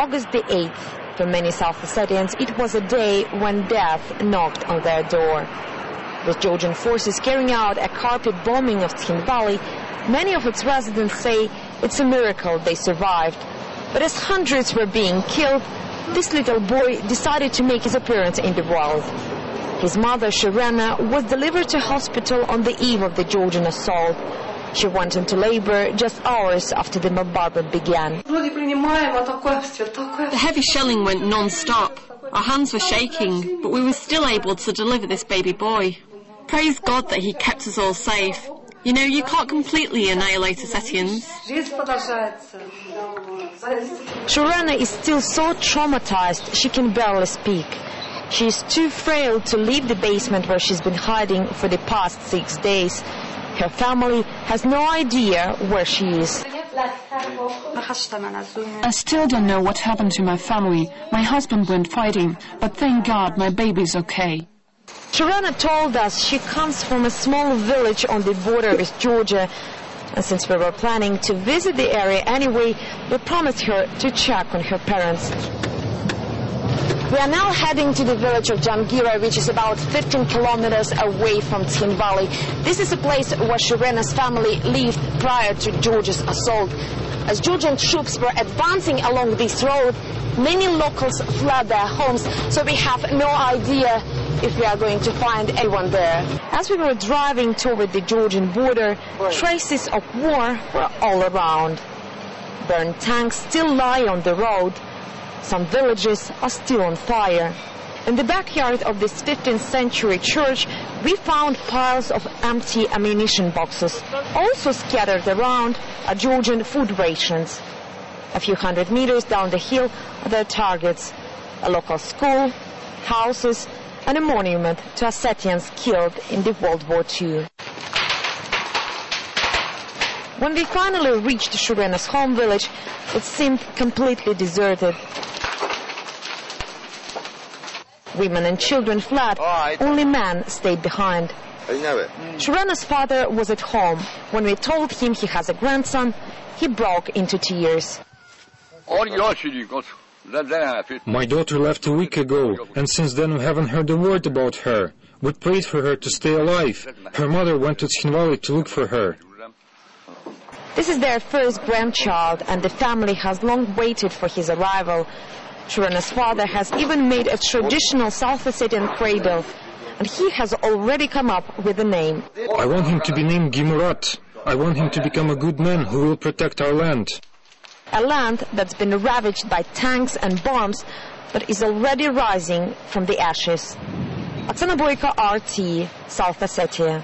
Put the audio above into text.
August the 8th. For many South Ossetians, it was a day when death knocked on their door. With Georgian forces carrying out a carpet bombing of Tskhinvali, many of its residents say it's a miracle they survived. But as hundreds were being killed, this little boy decided to make his appearance in the world. His mother, Shirena, was delivered to hospital on the eve of the Georgian assault. She went into labor just hours after the bombardment began. The heavy shelling went non-stop. Our hands were shaking, but we were still able to deliver this baby boy. Praise God that he kept us all safe. You know, you can't completely annihilate Ossetians. Shirena is still so traumatized she can barely speak. She is too frail to leave the basement where she's been hiding for the past 6 days. Her family has no idea where she is. I still don't know what happened to my family. My husband went fighting, but thank God my baby's okay. Shirena told us she comes from a small village on the border with Georgia. And since we were planning to visit the area anyway, we promised her to check on her parents. We are now heading to the village of Jangira, which is about 15 kilometers away from Tskhinvali. This is a place where Shirena's family lived prior to Georgia's assault. As Georgian troops were advancing along this road, many locals fled their homes, so we have no idea if we are going to find anyone there. As we were driving toward the Georgian border, traces of war were all around. Burned tanks still lie on the road. Some villages are still on fire. In the backyard of this 15th century church, we found piles of empty ammunition boxes. Also scattered around are Georgian food rations. A few hundred meters down the hill are their targets: a local school, houses, and a monument to Ossetians killed in the World War II. When we finally reached Shirena's home village, it seemed completely deserted. Women and children fled, only men stayed behind. Shirena's father was at home. When we told him he has a grandson, he broke into tears. My daughter left a week ago, and since then we haven't heard a word about her. We prayed for her to stay alive. Her mother went to Tskhinvali to look for her. This is their first grandchild, and the family has long waited for his arrival. Shirena's father has even made a traditional South Ossetian cradle, and he has already come up with a name. I want him to be named Gimurat. I want him to become a good man who will protect our land. A land that's been ravaged by tanks and bombs, but is already rising from the ashes. Oksana Boyko, RT, South Ossetia.